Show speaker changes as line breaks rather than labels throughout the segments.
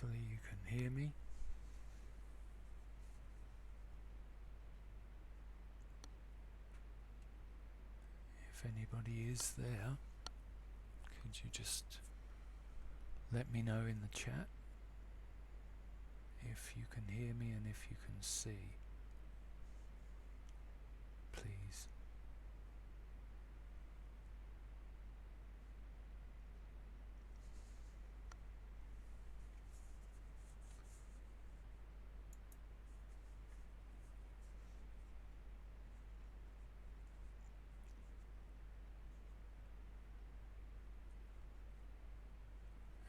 Hopefully you can hear me. If anybody is there, could you just let me know in the chat if you can hear me and if you can see, please.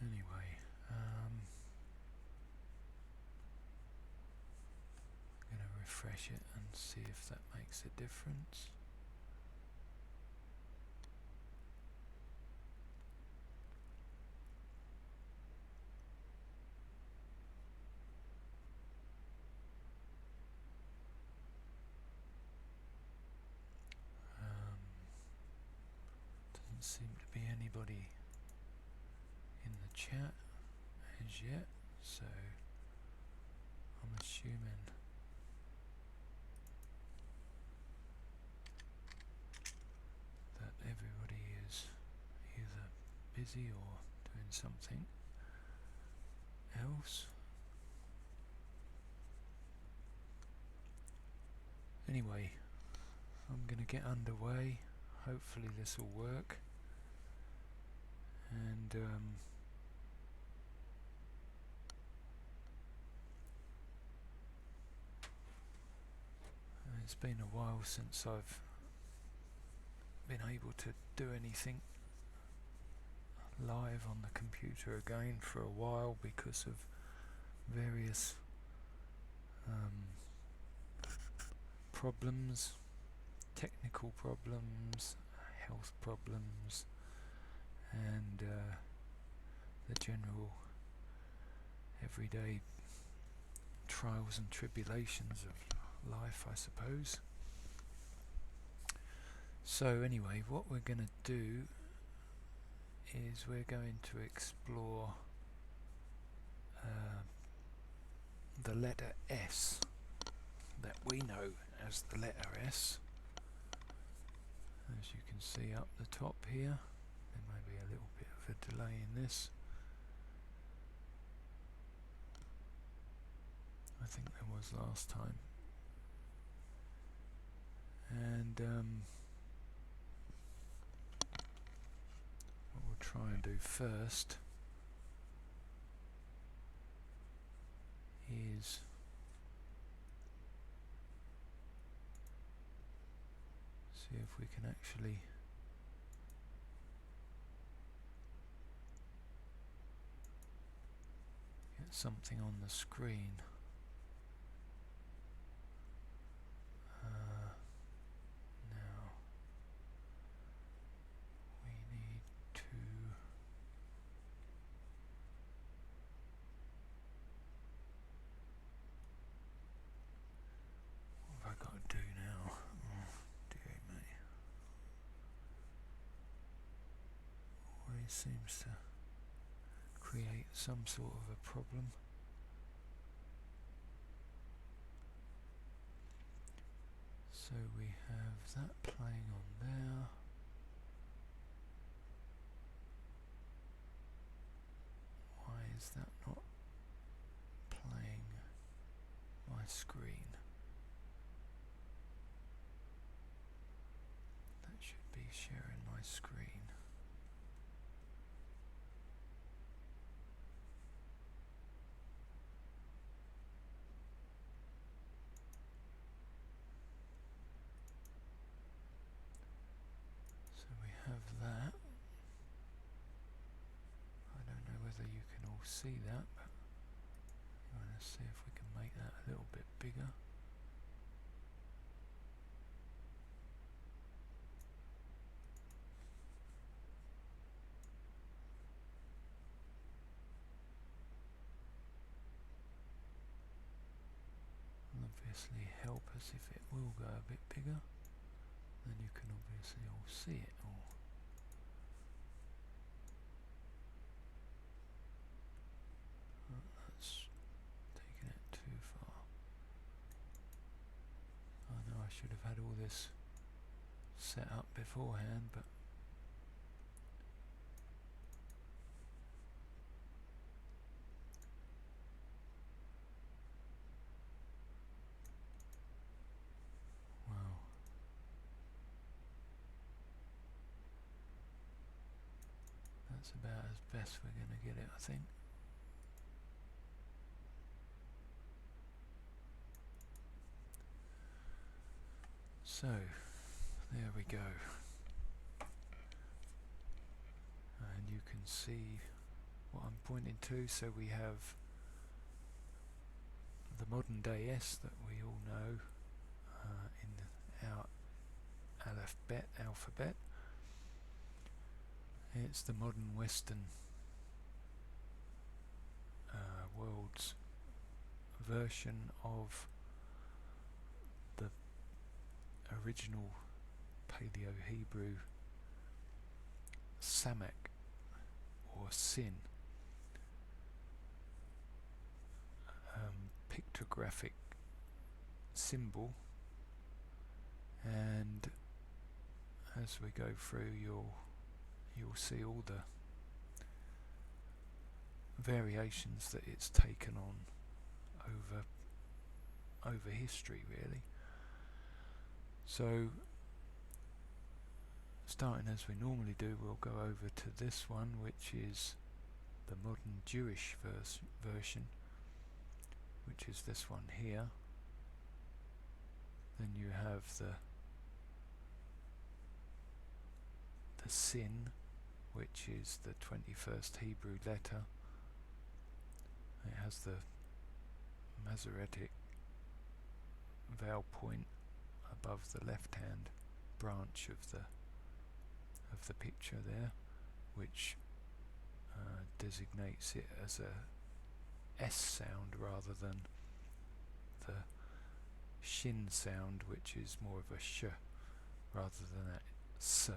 Anyway, I'm going to refresh it and see if that makes a difference. Doesn't seem to be anybody in the chat as yet, so I'm assuming that everybody is either busy or doing something else. Anyway, I'm going to get underway. Hopefully this will work, and it's been a while since I've been able to do anything live on the computer again for a while because of various problems, technical problems, health problems, and the general everyday trials and tribulations of life, I suppose. So anyway, what we're going to do is we're going to explore the letter S that we know as the letter S. As you can see up the top here, there may be a little bit of a delay in this. I think there was last time. And what we'll try and do first is see if we can actually get something on the screen. Now we need to what have I got to do now? Oh dear me. Always seems to create some sort of a problem. So we have that playing on there. Why is that not playing my screen? That should be sharing my screen. So we have that. I don't know whether you can all see that, but I'm going to see if we can make that a little bit bigger. Will obviously help us if it will go a bit bigger. Then you can obviously all see it all. should have had all this set up beforehand, but wow. That's about as best we're going to get it, I think. So, there we go. And you can see what I'm pointing to. So we have the modern day S that we all know in our alphabet. It's the modern Western world's version of the original Paleo-Hebrew SaMaKh or SiN, pictographic symbol, and as we go through you'll see all the variations that it's taken on over history, really. So starting as we normally do, we'll go over to this one, which is the modern Jewish version, which is this one here. Then you have the SiN, which is the 21st Hebrew letter. It has the Masoretic vowel point above the left-hand branch of the picture there, which designates it as a S sound rather than the shin sound, which is more of a sh rather than that s.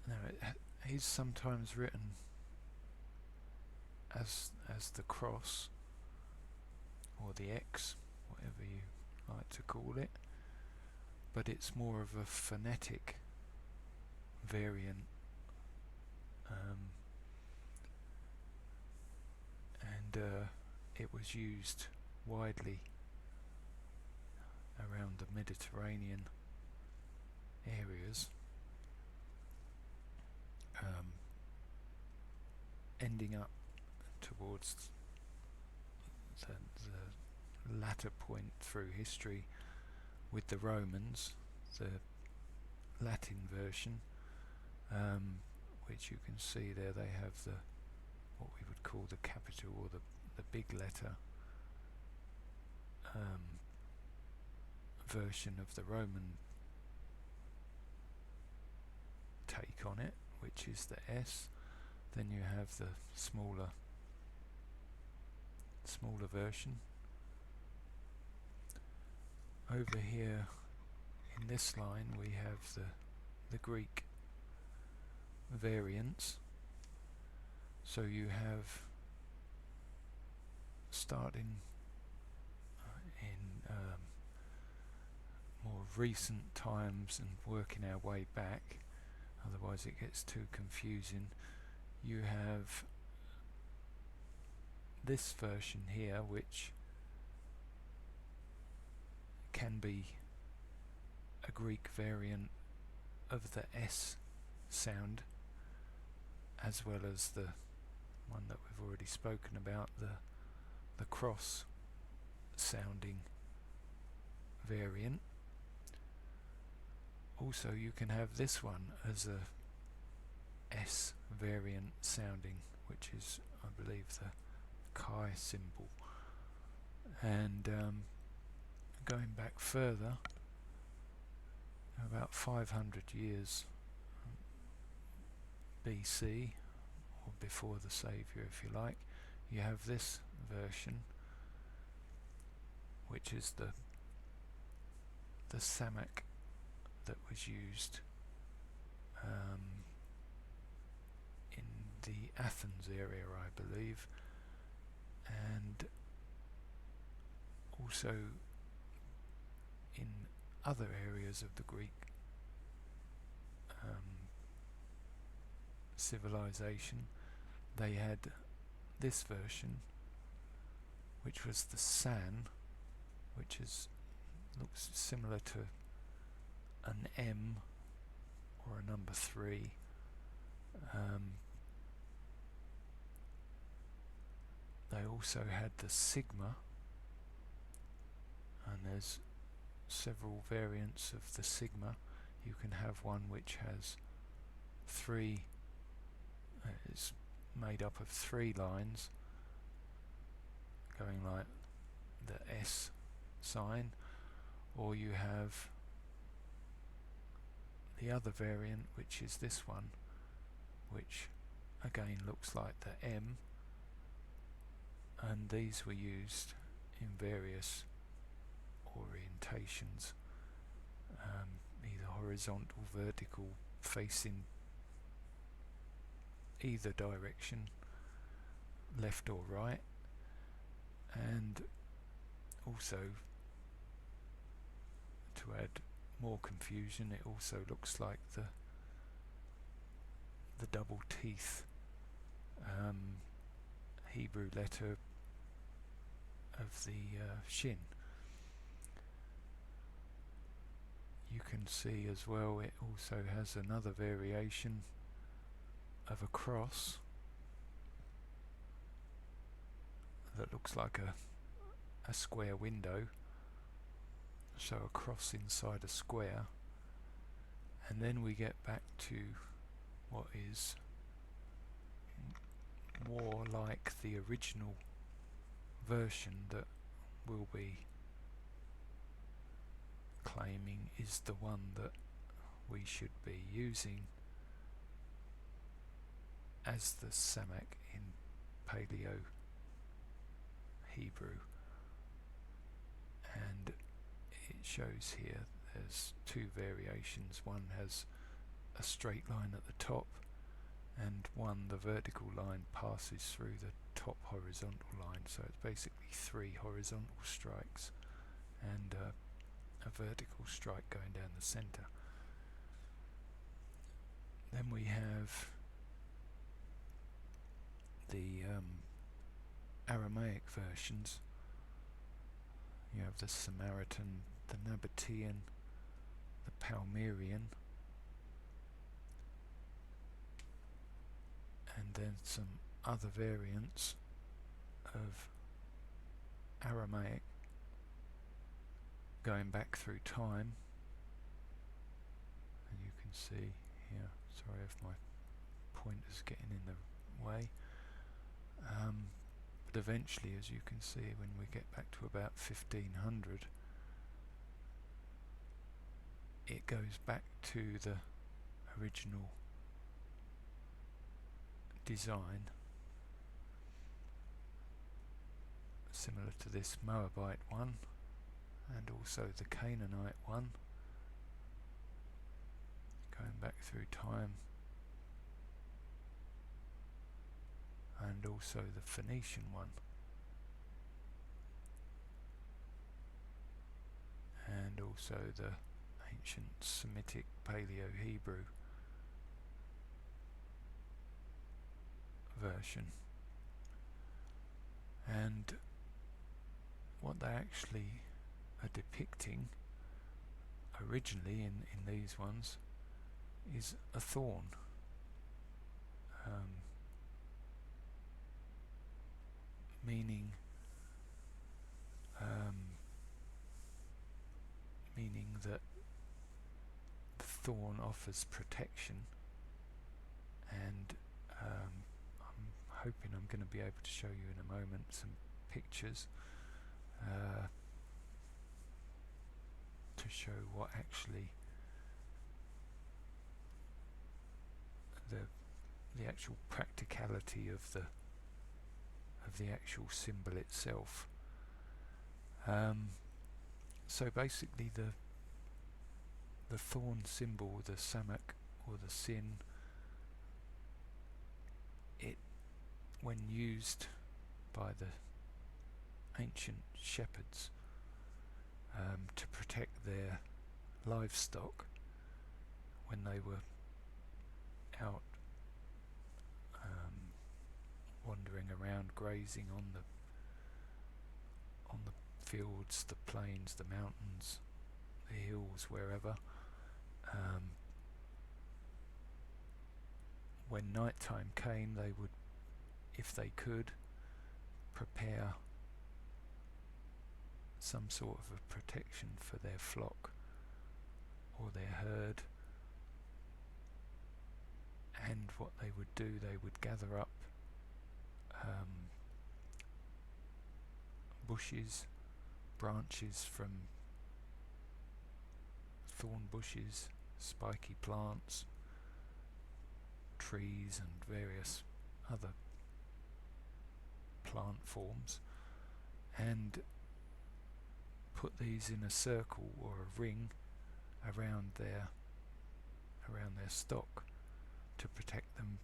Now it is sometimes written as the cross or the X, whatever you like to call it, but it's more of a phonetic variant, and it was used widely around the Mediterranean areas, ending up towards the latter point through history with the Romans, the Latin version, which you can see there. They have what we would call the capital or the big letter version of the Roman take on it, which is the S. Then you have the smaller version. Over here in this line we have the Greek variants. So you have, starting in more recent times and working our way back, otherwise it gets too confusing, you have this version here, which can be a Greek variant of the S sound, as well as the one that we've already spoken about, the cross sounding variant. Also you can have this one as a S variant sounding, which is, I believe, the chi symbol. And going back further, about 500 years BC, or before the Saviour if you like, you have this version, which is the SaMaKh that was used in the Athens area, I believe, and also in other areas of the Greek civilization, they had this version, which was the SaN, which looks similar to an M or a number 3. They also had the Sigma, and there's several variants of the Sigma. You can have one which has it's made up of 3 lines going like the S sign, or you have the other variant, which is this one, which again looks like the M, and these were used in various orientations, either horizontal, vertical, facing either direction, left or right, and also, to add more confusion, it also looks like the double teeth Hebrew letter of the SiN. You can see as well it also has another variation of a cross that looks like a square window, so a cross inside a square, and then we get back to what is more like the original version that we'll be claiming is the one that we should be using as the SaMaKh in Paleo Hebrew. And it shows here there's 2 variations. One has a straight line at the top, and one, the vertical line, passes through the top horizontal line, so it's basically 3 horizontal strikes and a vertical strike going down the center. Then we have the Aramaic versions. You have the Samaritan, the Nabatean, the Palmyrian, and then some other variants of Aramaic going back through time. And you can see here, sorry if my pointer's getting in the way, but eventually, as you can see, when we get back to about 1500, it goes back to the original design, similar to this Moabite one and also the Canaanite one, going back through time, and also the Phoenician one, and also the ancient Semitic Paleo-Hebrew version. And what they actually are depicting originally in these ones is a thorn. Meaning that the thorn offers protection, and I'm hoping I'm going to be able to show you in a moment some pictures to show what actually the actual practicality of the actual symbol itself. So basically the thorn symbol, the SaMaKh or the SiN, it, when used by the ancient shepherds, to protect their livestock when they were out wandering around grazing on the fields, the plains, the mountains, the hills, wherever. When night time came, they would, if they could, prepare some sort of a protection for their flock or their herd, and what they would do, they would gather up bushes, branches from thorn bushes, spiky plants, trees and various other plant forms, and put these in a circle or a ring around their stock to protect them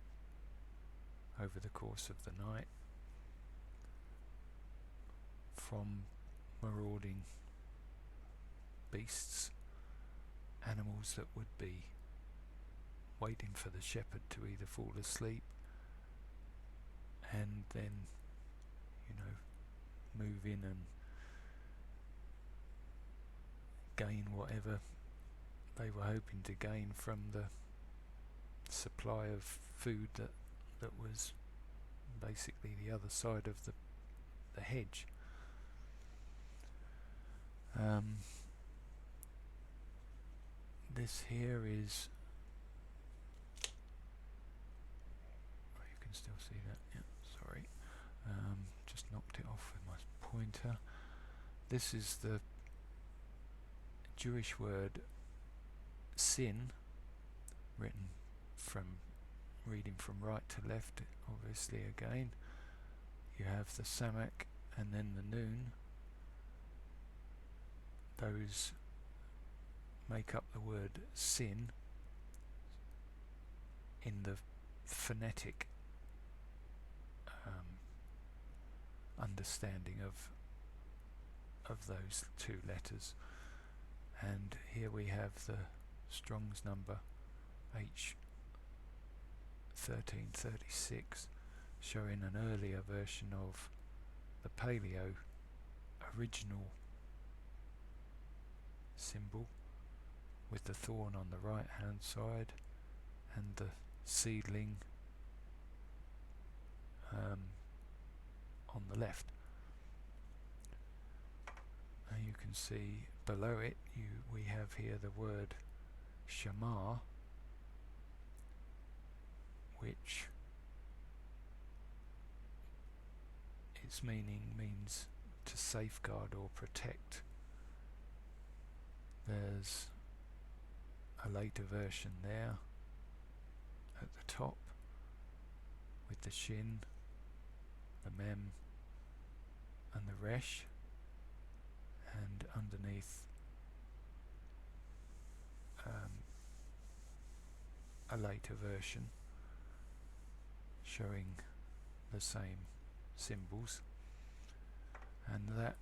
over the course of the night from marauding beasts, animals that would be waiting for the shepherd to either fall asleep and then, move in and gain whatever they were hoping to gain from the supply of food that was basically the other side of the hedge. This here is, you can still see that, yeah, sorry, just knocked it off with my pointer. This is the Jewish word SiN, reading from right to left, obviously again. You have the SaMaKh and then the noon. Those make up the word SiN in the phonetic understanding of those two letters. And here we have the Strong's number H1336, showing an earlier version of the paleo original symbol, with the thorn on the right hand side and the seedling on the left. And you can see below it we have here the word Shema, which its meaning means to safeguard or protect. There's a later version there at the top with the shin, the mem and the resh, and underneath a later version showing the same symbols, and that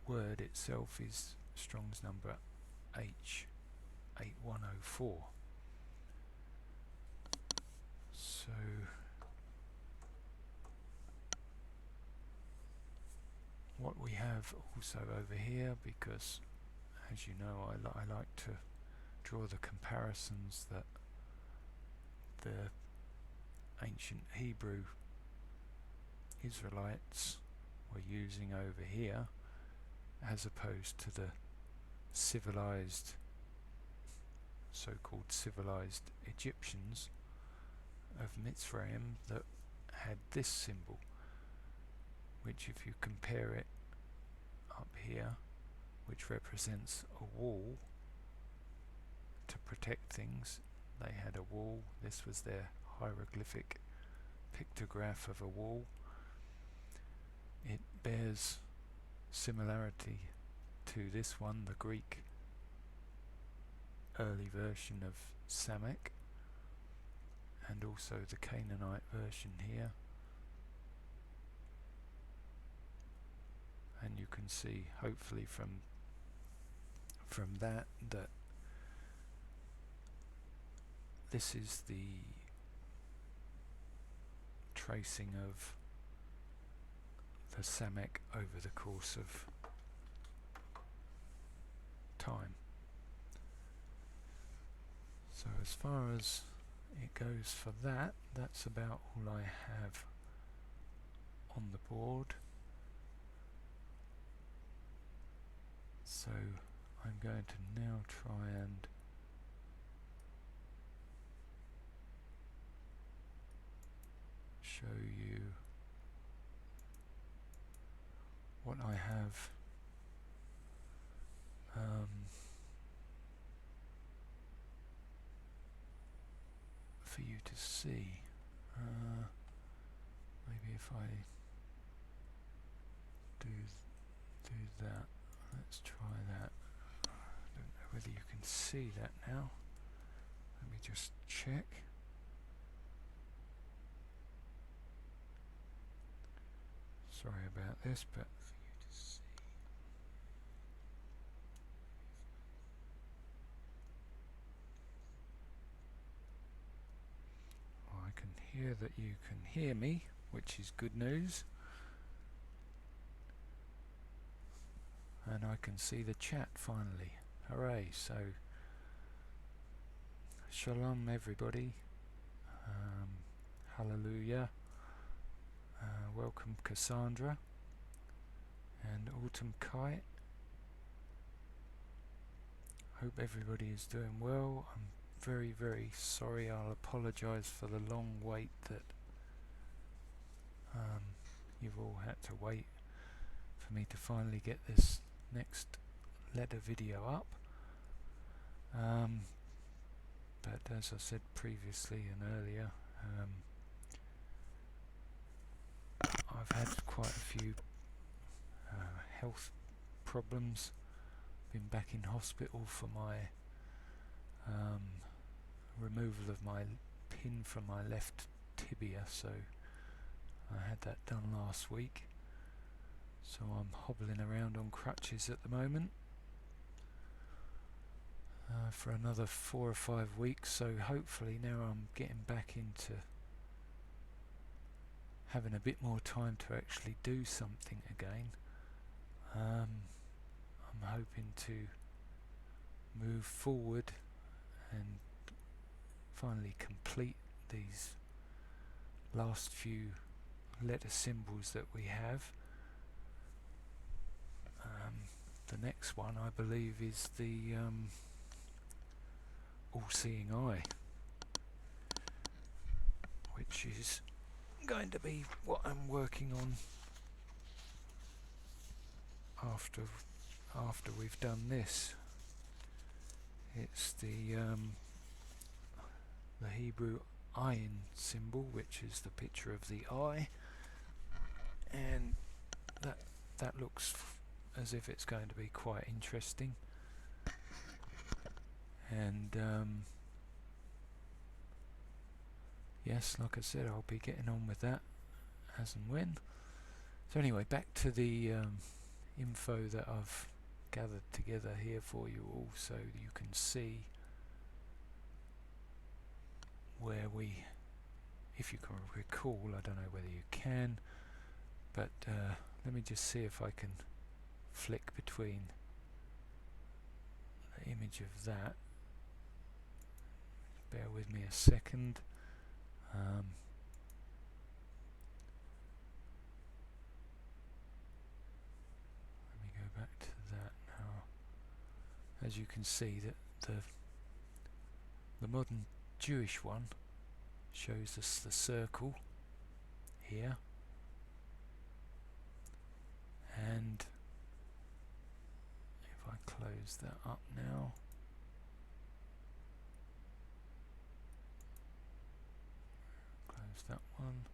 word itself is Strong's number H8104. So what we have also over here, because as you know I like to draw the comparisons that the ancient Hebrew Israelites were using over here, as opposed to the civilized, so-called civilized Egyptians of Mitzrayim that had this symbol, which if you compare it up here, which represents a wall to protect things, they had a wall. This was their hieroglyphic pictograph of a wall. It bears similarity to this one, the Greek early version of SaMaKh, and also the Canaanite version here. And you can see, hopefully from from that that this is the tracing of the SaMaKh over the course of time. So as far as it goes for that, that's about all I have on the board. So I'm going to now try and show you what I have for you to see. Maybe if I do that, let's try that. I don't know whether you can see that now. Let me just check. Sorry about this, but for you to see. Oh, I can hear that you can hear me, which is good news. And I can see the chat finally. Hooray! So, shalom everybody. Hallelujah. Welcome Cassandra and Autumn Kite. Hope everybody is doing well. I'm very, very sorry. I'll apologise for the long wait that you've all had to wait for me to finally get this next letter video up. But as I said previously and earlier, I've had quite a few health problems. Been back in hospital for my removal of my pin from my left tibia, so I had that done last week. So I'm hobbling around on crutches at the moment for another 4 or 5 weeks, so hopefully now I'm getting back into having a bit more time to actually do something again. I'm hoping to move forward and finally complete these last few letter symbols that we have. The next one I believe is the all-seeing eye, which is going to be what I'm working on after we've done this. It's the Hebrew ayin symbol, which is the picture of the eye, and that looks as if it's going to be quite interesting. And yes, like I said, I'll be getting on with that as and when. So anyway, back to the info that I've gathered together here for you all, so you can see where we, if you can recall, I don't know whether you can, but let me just see if I can flick between the image of that. Bear with me a second. Let me go back to that now. As you can see, that the modern Jewish one shows us the circle here, and if I close that up now, close that one,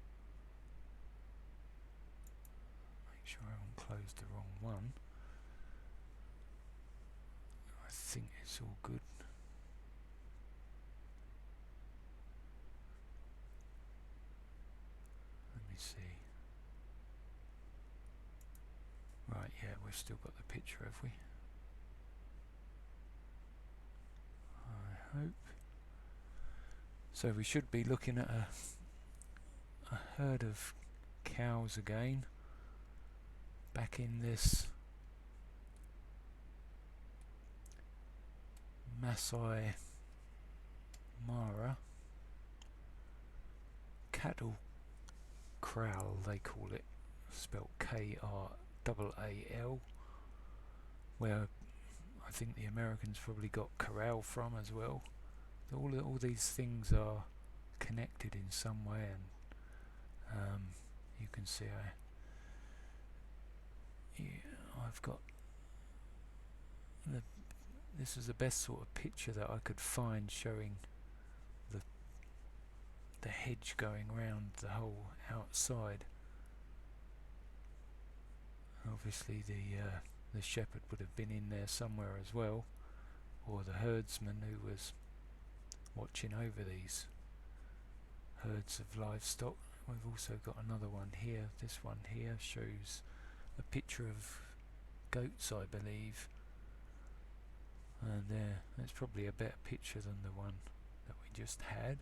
make sure I haven't closed the wrong one. I think it's all good. Let me see. Right, yeah, we've still got the picture, have we? hope. So we should be looking at a herd of cows again, back in this Masai Mara cattle kraal, they call it, spelt K-R-A-A-L, where I think the Americans probably got corral from as well. All these things are connected in some way, and you can see I've got this is the best sort of picture that I could find showing the hedge going round the whole outside. Obviously the shepherd would have been in there somewhere as well, or the herdsman who was watching over these herds of livestock. We've also got another one here. This one here shows a picture of goats, I believe, and that's probably a better picture than the one that we just had.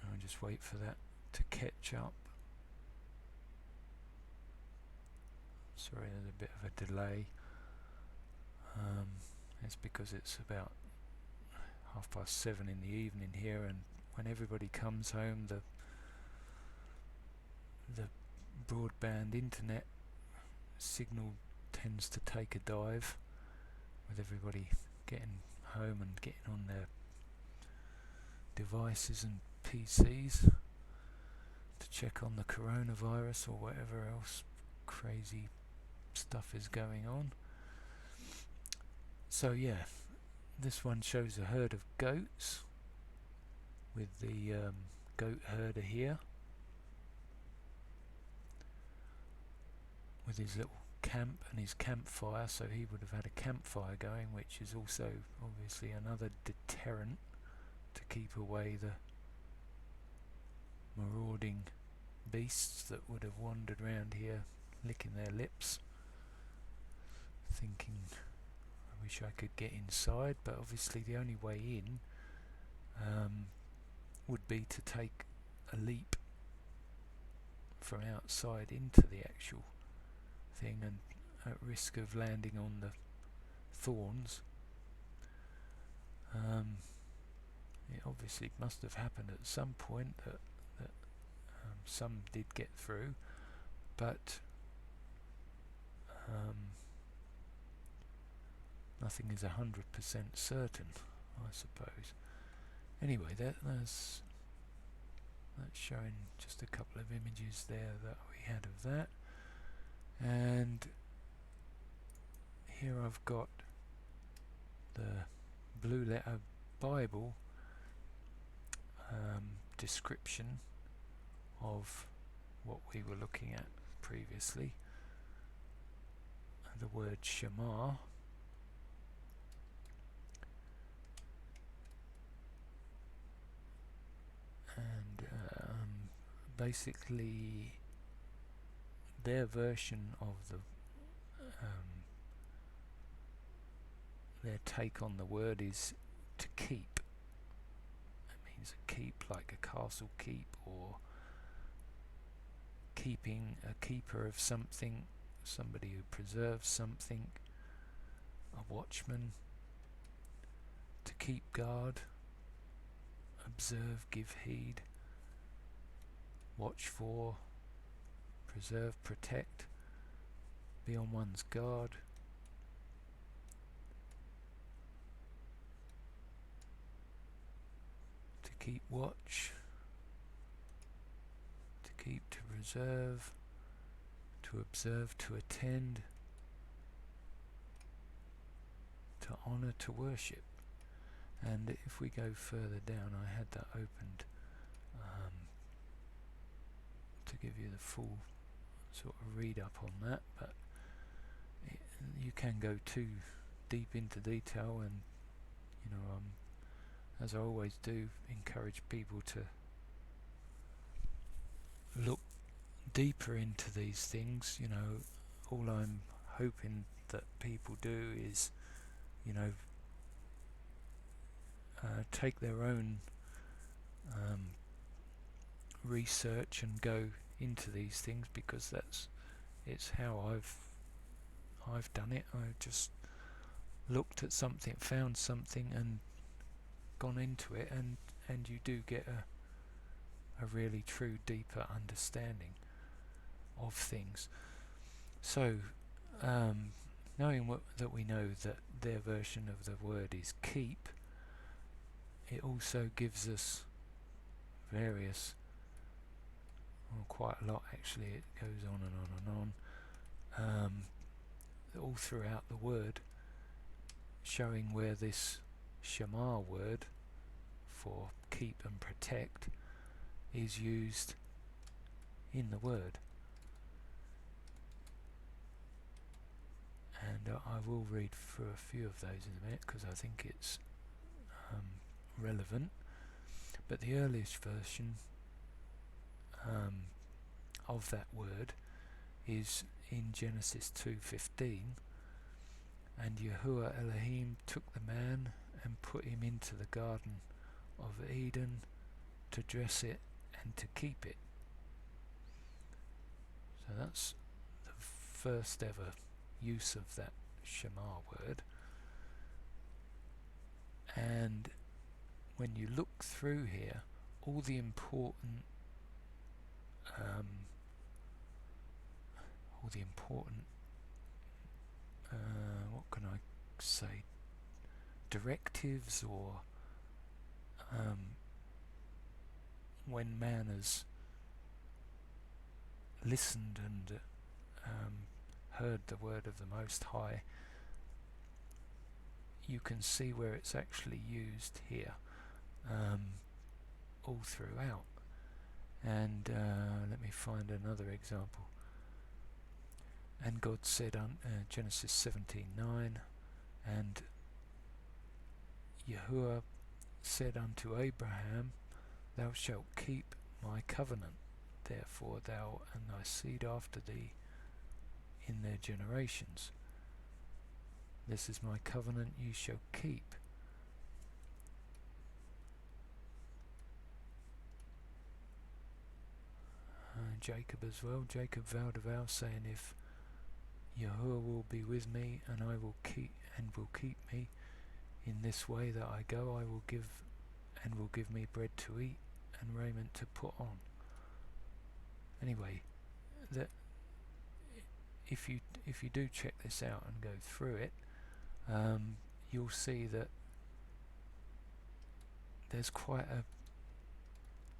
I'll just wait for that to catch up. Sorry, there's a bit of a delay. It's because it's about 7:30 in the evening here, and when everybody comes home, the broadband internet signal tends to take a dive, with everybody getting home and getting on their devices and PCs to check on the coronavirus or whatever else crazy stuff is going on. So yeah, this one shows a herd of goats with the goat herder here with his little camp and his campfire, so he would have had a campfire going, which is also obviously another deterrent to keep away the marauding beasts that would have wandered around here licking their lips, thinking, I wish I could get inside. But obviously the only way in would be to take a leap from outside into the actual thing, and at risk of landing on the thorns. It obviously must have happened at some point that some did get through, but nothing is 100% certain, I suppose. Anyway, that's showing just a couple of images there that we had of that. And here I've got the Blue Letter Bible description of what we were looking at previously, the word Shema. And basically their version of their take on the word is to keep. It means a keep, like a castle keep, or keeping, a keeper of something, somebody who preserves something, a watchman. To keep guard, observe, give heed, watch for, preserve, protect, be on one's guard. To keep watch, to keep, to preserve, to observe, to attend, to honour, to worship. And if we go further down, I had that opened to give you the full sort of read up on that, but you can go too deep into detail, and you know, as I always do, encourage people to look deeper into these things. You know, all I'm hoping that people do is you know, take their own research and go into these things, because it's how I've done it. I just looked at something, found something, and gone into it, and you do get a really true, deeper understanding of things. So, knowing that we know that their version of the word is keep, it also gives us various, well, quite a lot actually, it goes on and on and on, all throughout the word, showing where this SaMaKh word for keep and protect is used in the word. And I will read through a few of those in a minute, because I think it's relevant. But the earliest version of that word is in Genesis 2:15, and Yahuwah Elohim took the man and put him into the Garden of Eden to dress it and to keep it. So that's the first ever use of that SaMaKh word. And when you look through here, all the important what can I say, directives, or when man has listened and heard the word of the Most High, you can see where it's actually used here, all throughout. And let me find another example. And God said on Genesis 17:9, and Yahuwah said unto Abraham, Thou shalt keep my covenant, therefore thou and thy seed after thee in their generations. This is my covenant you shall keep. Jacob as well. Jacob vowed a vow, saying, If Yahuwah will be with me, and I will keep me in this way that I go, I will give me bread to eat and raiment to put on. Anyway, that if you do check this out and go through it, you'll see that there's quite a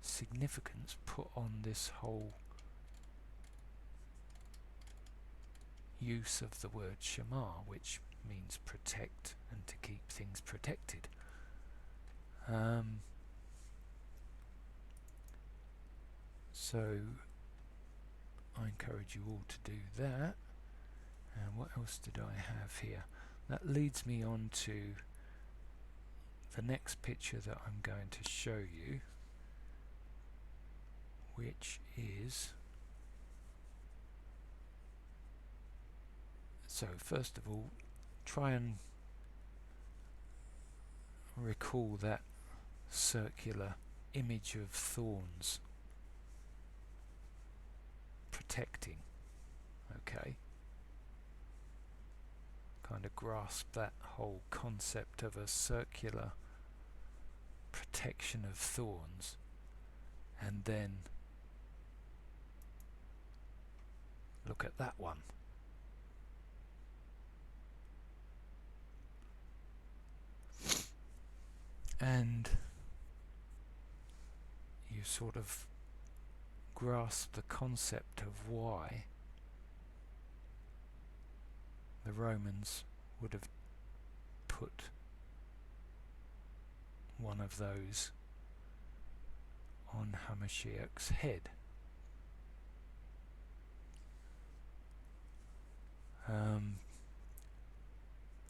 significance put on this whole use of the word SaMaKh, which means protect and to keep things protected. So I encourage you all to do that. And what else did I have here? That leads me on to the next picture that I'm going to show you, which is, so first of all, try and recall that circular image of thorns protecting. Okay, kind of grasp that whole concept of a circular protection of thorns, and then look at that one. And you sort of grasp the concept of why the Romans would have put one of those on Hamashiach's head.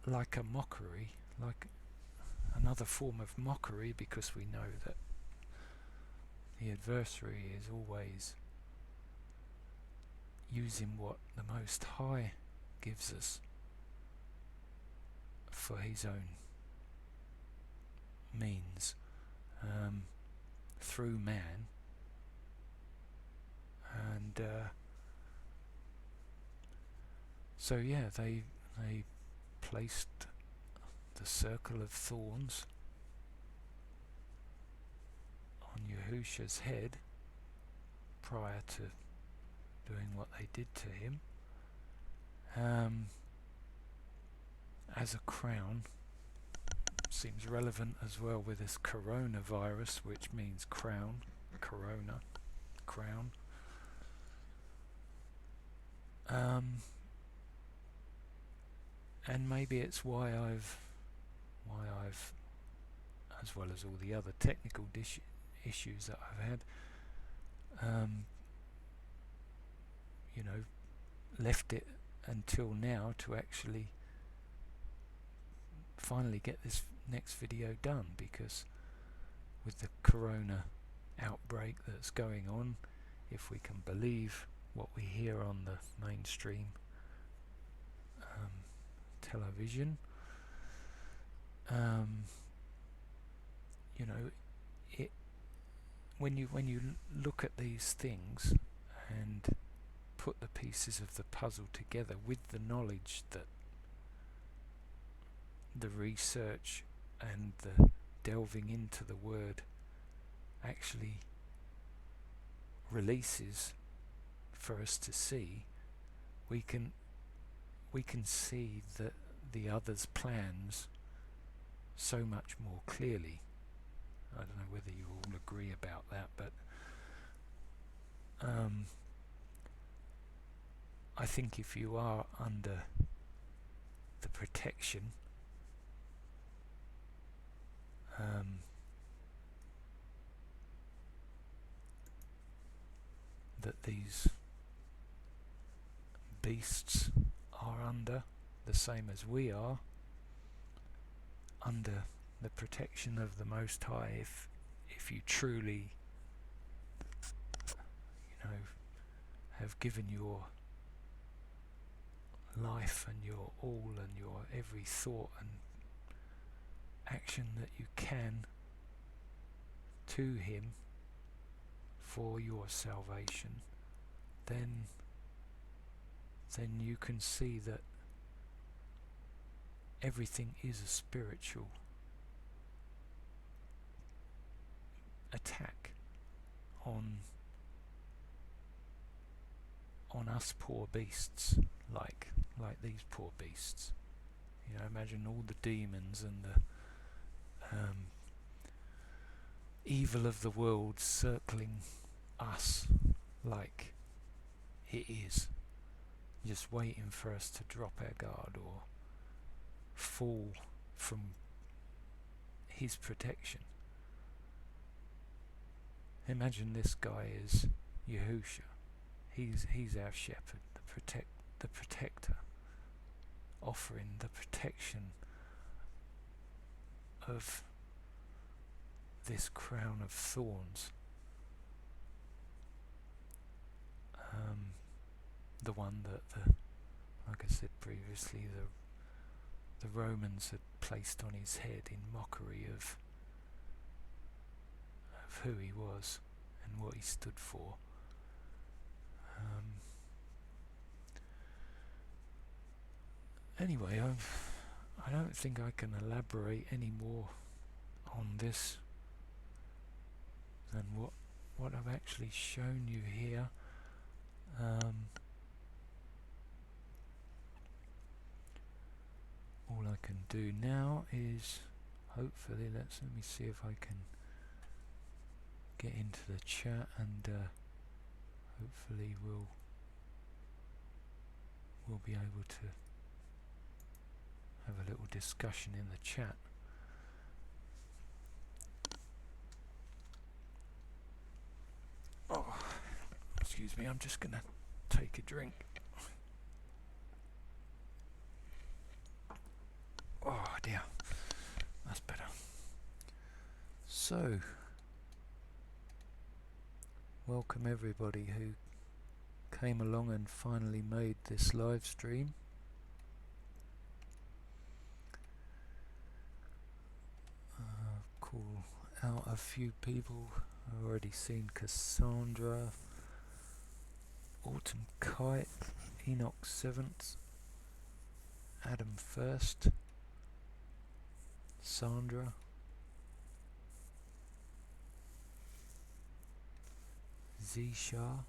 Like a mockery, like another form of mockery, because we know that the adversary is always using what the Most High gives us for his own means through man, and so yeah, they placed the circle of thorns on Yahusha's head prior to doing what they did to him, as a crown. Seems relevant as well with this coronavirus, which means crown, corona, crown. And maybe it's why I've, as well as all the other technical issues that I've had, you know, left it until now to actually finally get this next video done, because with the corona outbreak that's going on, if we can believe what we hear on the mainstream television, you know, it when you look at these things and put the pieces of the puzzle together with the knowledge that the research and the delving into the word actually releases for us to see, we can see that the other's plans so much more clearly. I don't know whether you all agree about that, but I think if you are under the protection that these beasts are under, the same as we are, under the protection of the Most High, if you truly, you know, have given your life and your all and your every thought and action that you can to Him for your salvation, then you can see that everything is a spiritual attack on us poor beasts, like these poor beasts. You know, imagine all the demons and the evil of the world circling us like it is, just waiting for us to drop our guard or fall from His protection. Imagine this guy is Yahusha. He's our shepherd, the protector, offering the protection of this crown of thorns, the one that like I said previously, the Romans had placed on his head in mockery of who he was and what he stood for. Anyway, I don't think I can elaborate any more on this than what I've actually shown you here. All I can do now is hopefully let me see if I can get into the chat, and hopefully we'll be able to have a little discussion in the chat. Oh, excuse me, I'm just gonna take a drink. Oh dear, that's better. So, welcome everybody who came along and finally made this live stream. out a few people. I've already seen Cassandra, Autumn Kite, Enoch 7th, Adam First, Sandra, Z Shah.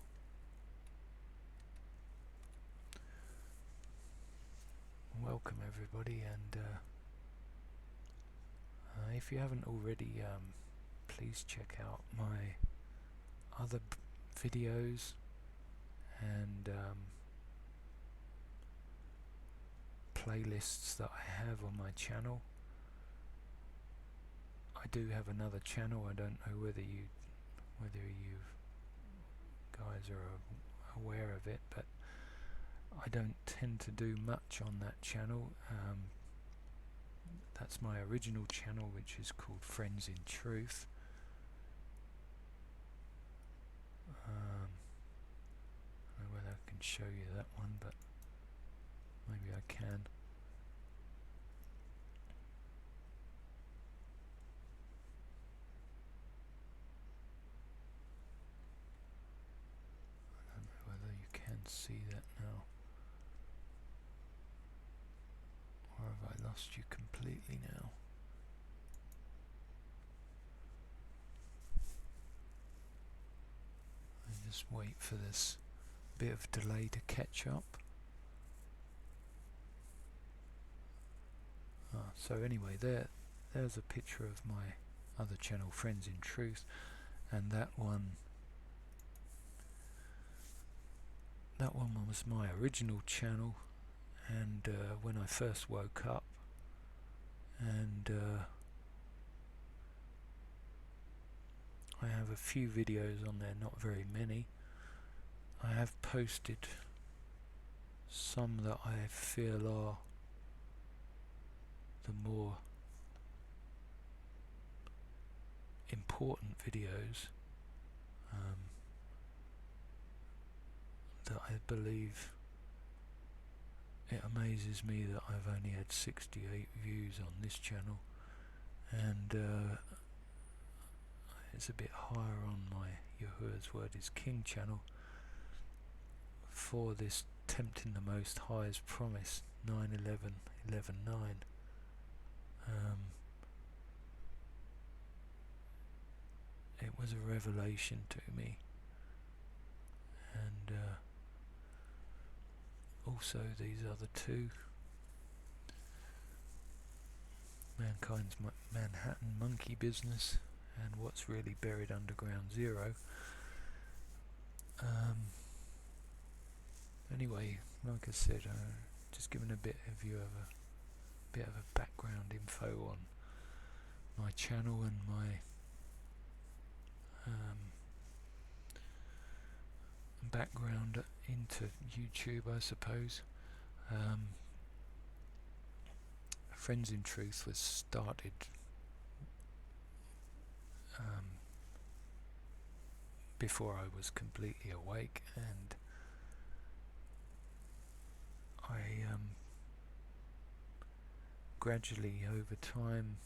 Welcome everybody, and if you haven't already, please check out my other videos and playlists that I have on my channel. I do have another channel. I don't know whether you guys are aware of it, but I don't tend to do much on that channel. That's my original channel, which is called Friends in Truth. I don't know whether I can show you that one, but maybe I can. I don't know whether you can see that now. Or have I lost you completely now? I just wait for this bit of delay to catch up. So anyway, there's a picture of my other channel, Friends in Truth, and that one was my original channel, and when I first woke up, and I have a few videos on there, not very many. I have posted some that I feel are the more important videos that I believe. It amazes me that I've only had 68 views on this channel, and it's a bit higher on my Yahuwah's Word is King channel for this Tempting the Most High's Promise 9/11/11/9. It was a revelation to me, and also these other two, Mankind's Manhattan Monkey Business and What's Really Buried Underground Zero. Anyway, like I said, just giving a bit of a background info on my channel and my background into YouTube, I suppose. Friends in Truth was started before I was completely awake, and I gradually over time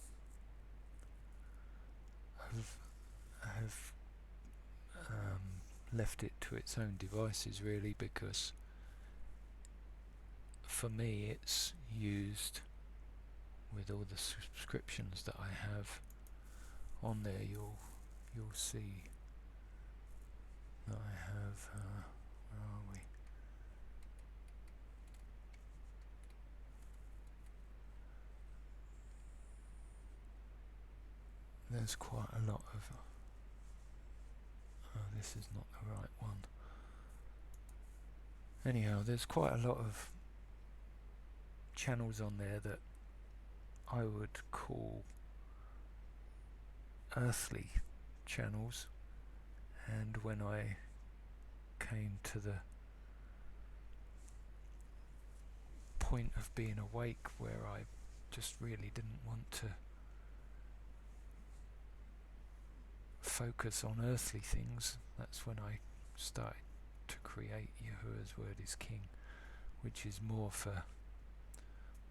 have left it to its own devices, really, because for me it's used with all the subscriptions that I have on there. You'll see that I have where are we? There's quite a lot of this is not the right one. Anyhow, there's quite a lot of channels on there that I would call earthly channels, and when I came to the point of being awake where I just really didn't want to focus on earthly things, that's when I started to create Yahuwah's Word is King, which is more for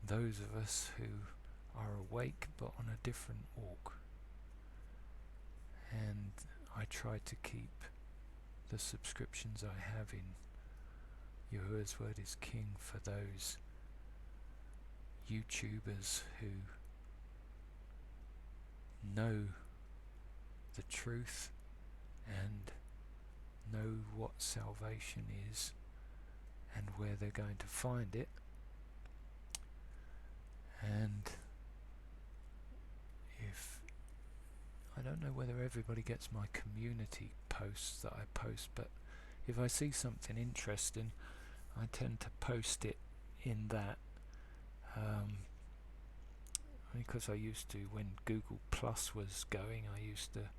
those of us who are awake but on a different walk. and I try to keep the subscriptions I have in Yahuwah's Word is King for those YouTubers who know the truth and know what salvation is and where they're going to find it. And if I don't know whether everybody gets my community posts that I post, but if I see something interesting, I tend to post it in that, because I used to, when Google Plus was going, I used to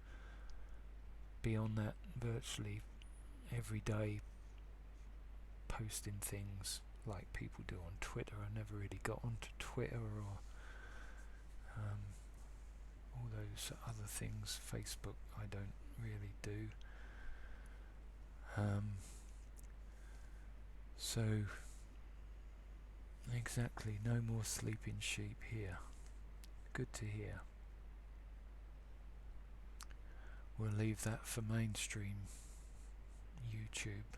be on that virtually every day, posting things like people do on Twitter. I never really got onto Twitter or all those other things. Facebook I don't really do. So exactly, no more sleeping sheep here. Good to hear. We'll leave that for mainstream YouTube.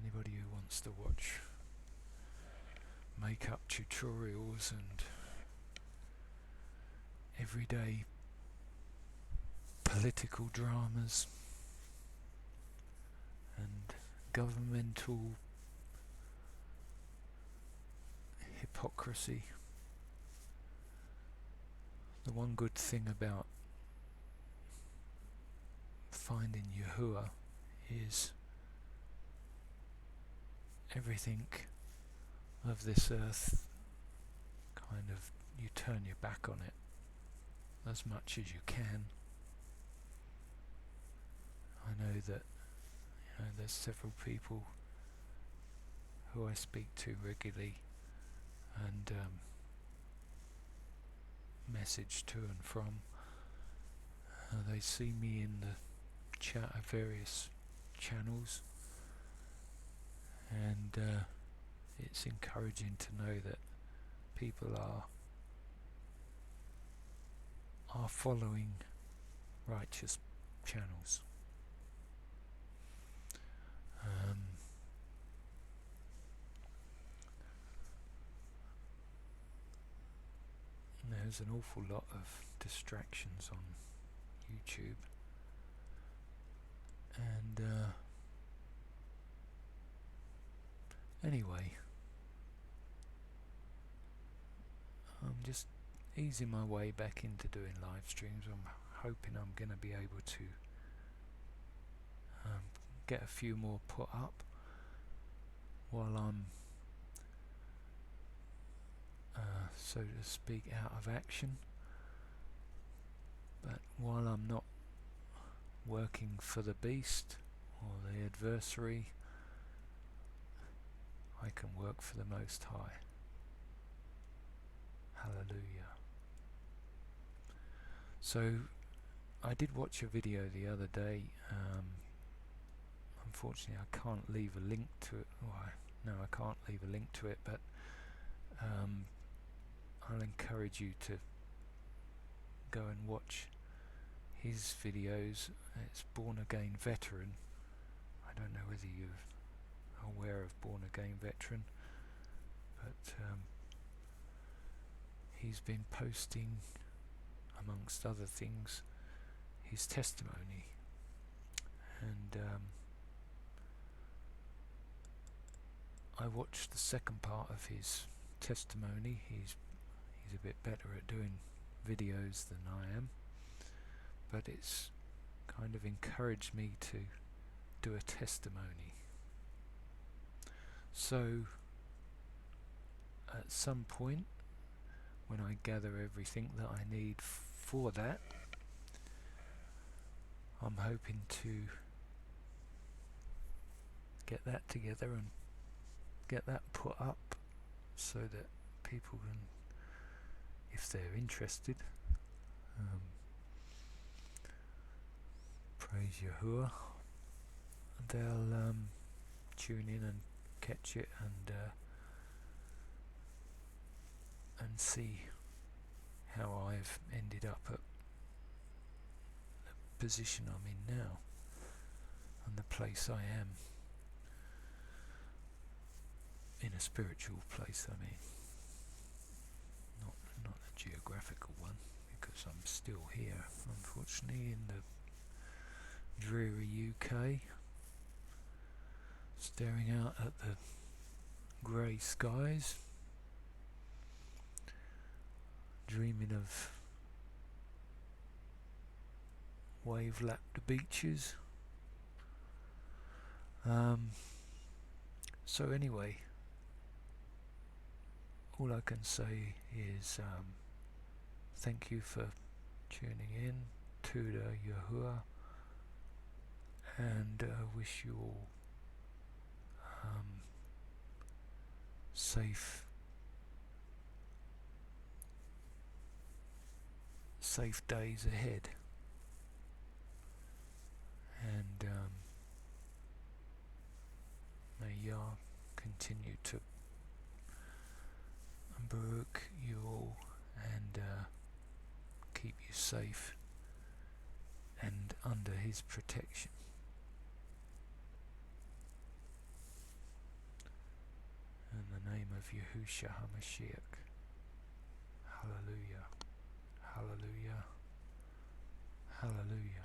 Anybody who wants to watch makeup tutorials and everyday political dramas and governmental hypocrisy. The one good thing about finding Yahuwah is everything of this earth, kind of, you turn your back on it as much as you can. I know that there's several people who I speak to regularly and message to and from. They see me in the chat of various channels, and it's encouraging to know that people are following righteous channels. There's an awful lot of distractions on YouTube, and anyway, I'm just easing my way back into doing live streams. I'm hoping I'm going to be able to get a few more put up while I'm so to speak out of action, but while I'm not working for the beast or the adversary, I can work for the Most High. Hallelujah. So I did watch a video the other day. Unfortunately I can't leave a link to it. No, I can't leave a link to it, but I'll encourage you to go and watch his videos. It's Born Again Veteran. I don't know whether you're aware of Born Again Veteran, but he's been posting, amongst other things, his testimony, and I watched the second part of his testimony. He's a bit better at doing videos than I am, but it's kind of encouraged me to do a testimony. So at some point, when I gather everything that I need for that, I'm hoping to get that together and get that put up so that people can, if they're interested, praise Yahuwah, they'll tune in and catch it and see how I've ended up at position I'm in now, and the place I am, in a spiritual place I mean, not a geographical one, because I'm still here, unfortunately, in the dreary UK, staring out at the grey skies, dreaming of wave-lapped beaches. So anyway, all I can say is thank you for tuning in to the Yahuwah, and wish you all safe days ahead, and may Yah continue to Baruch you all, and keep you safe and under his protection. In the name of Yahushua HaMashiach. Hallelujah. Hallelujah. Hallelujah.